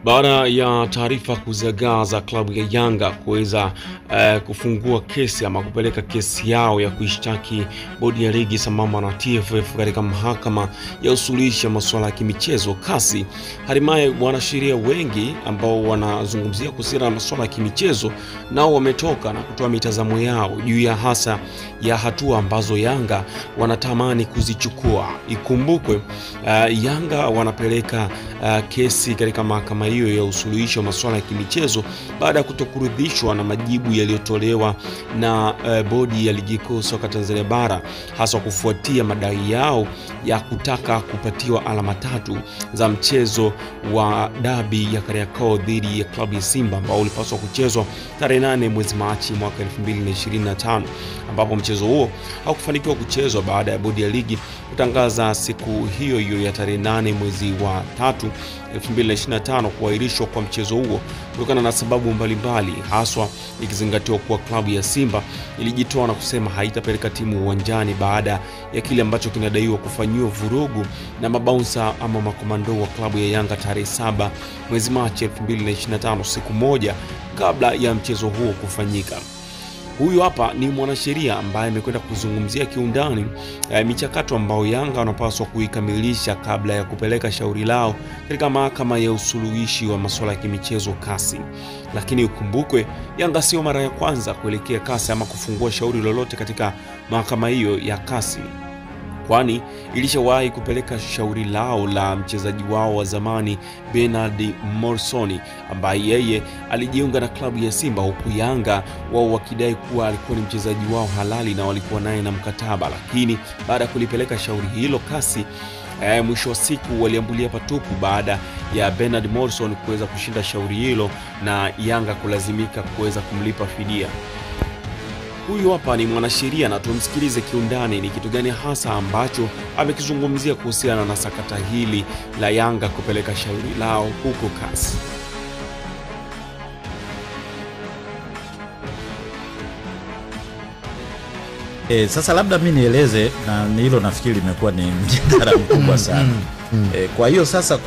Baada ya taarifa kuzagaa za klabu ya Yanga kuweza kufungua kesi ama kupeleka kesi yao ya kuishtaki bodi ya ligi sambamba na TFF katika mahakama ya usuluhishi ya masuala ya kimichezo CAS, hatimaye wanasheria wengi ambao wanazungumzia kuhusiana na masuala ya kimichezo nao wametoka na kutoa mitazamo yao juu ya hasa ya hatua ambazo Yanga wanatamani kuzichukua. Ikumbukwe Yanga wanapeleka kesi katika mahakama hiyo ya usuluhishi wa masuala ya kimichezo baada ya kutokuridhishwa na majibu yaliyotolewa na bodi ya ligi kuu soka Tanzania bara, hasa kufuatia madai yao ya kutaka kupatiwa alama 3 za mchezo wa dabi ya Kariakoo dhidi ya klabu ya Simba ambao ulipaswa kuchezwa tarehe 8 mwezi Machi mwaka 2025, ambapo mchezo huo haukufanikiwa kuchezwa baada ya bodi ya ligi kutangaza siku hiyo hiyo ya tarehe 8 mwezi wa 3 2025 kuahirishwa kwa mchezo huo kutokana na sababu mbalimbali, haswa ikizingatiwa kuwa klabu ya Simba ilijitoa na kusema haitapeleka timu uwanjani baada ya kile ambacho kinadaiwa kufanywa vurugu na mabouncer ama makomando wa klabu ya Yanga tarehe 7 mwezi Machi 2025, siku moja kabla ya mchezo huo kufanyika. Huyu hapa ni mwanasheria ambaye amekwenda kuzungumzia kiundani michakato ambao Yanga wanapaswa kuikamilisha kabla ya kupeleka shauri lao katika mahakama ya usuluhishi wa masuala ya kimichezo CAS. Lakini ukumbukwe Yanga sio mara ya kwanza kuelekea CAS ama kufungua shauri lolote katika mahakama hiyo ya CAS, kwani ilishawahi kupeleka shauri lao la mchezaji wao wa zamani Bernard Morrison ambaye yeye alijiunga na klabu ya Simba, huku Yanga wao wakidai kuwa alikuwa ni mchezaji wao halali na walikuwa naye na mkataba. Lakini baada ya kulipeleka shauri hilo CAS, mwisho wa siku waliambulia patupu baada ya Bernard Morrison kuweza kushinda shauri hilo na Yanga kulazimika kuweza kumlipa fidia. Huyu hapa ni mwanasheria na tumsikilize kiundani ni kitu gani hasa ambacho amekizungumzia kuhusiana na sakata hili la Yanga kupeleka shauri lao huko CAS. Sasa labda mimi nieleze, na hilo nafikiri limekuwa ni mjadala mkubwa sana. Kwa hiyo sasa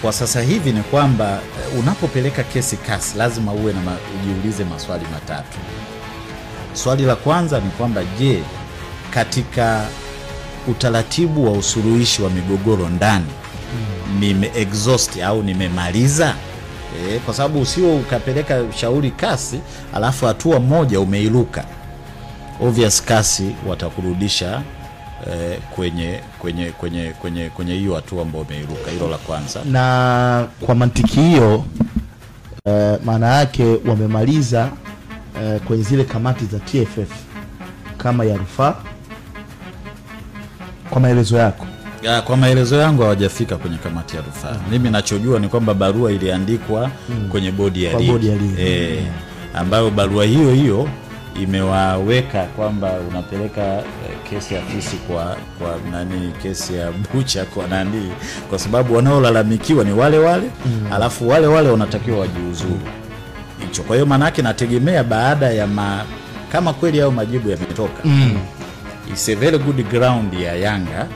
kwa sasa hivi ni kwamba unapopeleka kesi CAS lazima uwe na ujiulize maswali matatu. Swali la kwanza ni kwamba je, katika utaratibu wa usuluhishi wa migogoro ndani nime-exhaust au nimemaliza? Kwa sababu usio ukapeleka shauri CAS alafu hatua moja umeiruka, obvious CAS watakurudisha kwenye hiyo hatua ambayo umeiruka. Hilo la kwanza. Na kwa mantiki hiyo maana yake wamemaliza kwenye zile kamati za TFF kama ya rufaa. Kwa maelezo yako? Kwa maelezo yangu hawajafika kwenye kamati ya rufaa. Mimi ninachojua ni kwamba barua iliandikwa kwenye bodi ya ligi. Ambayo barua hiyo imewaweka kwamba unapeleka kesi ya fisi kwa nani, kesi ya bucha kwa nani, kwa sababu wanaolalamikiwa ni wale alafu wale wanatakiwa wajiuzuru. Kwa hiyo maana yake nategemea baada ya kama kweli hao majibu yametoka, it's a very good ground ya Yanga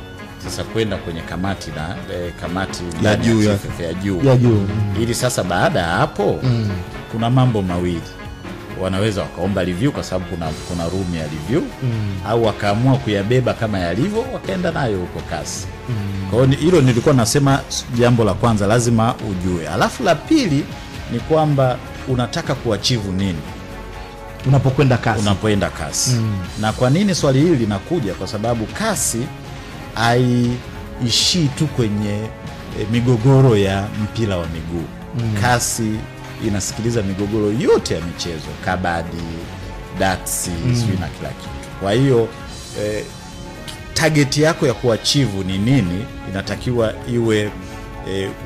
sasa kwenda kwenye kamati na kamati ya juu. Ili sasa baada ya hapo kuna mambo mawili, wanaweza wakaomba review kwa sababu kuna room ya review, au wakaamua kuyabeba kama yalivyo wakaenda nayo huko CAS. Kwa hiyo hilo nilikuwa nasema jambo la kwanza lazima ujue. Alafu la pili ni kwamba unataka kuachieve nini unapokwenda CAS. Na kwa nini swali hili linakuja? Kwa sababu CAS haiishii tu kwenye migogoro ya mpira wa miguu. CAS inasikiliza migogoro yote ya michezo, kabadi, darts, na kila kitu. Kwa hiyo target yako ya kuachieve ni nini inatakiwa iwe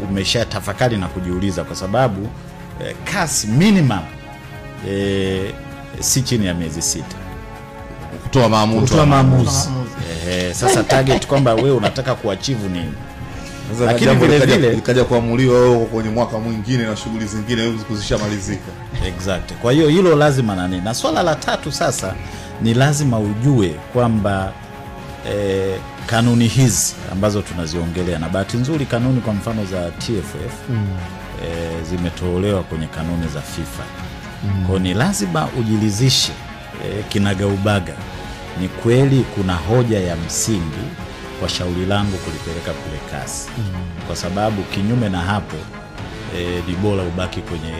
umesha tafakari na kujiuliza, kwa sababu CAS minimum si chini ya miezi 6 kutoa maamuzi. Sasa target kwamba wewe unataka kuachieve nini. Lakini vile ikaja kuamuliwa kwenye mwaka mwingine na shughuli zingine kuzishamalizika. Exactly. Kwa hiyo hilo lazima nani. Na swala la tatu sasa ni lazima ujue kwamba kanuni hizi ambazo tunaziongelea, na bahati nzuri kanuni kwa mfano za TFF zimetolewa kwenye kanuni za FIFA. Kwa ni lazima ujilizishe kinagaubaga ni kweli kuna hoja ya msingi kwa shauri langu kulipeleka kule kasi. Kwa sababu kinyume na hapo ni bora ubaki kwenye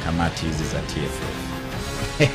kamati hizi za TFF.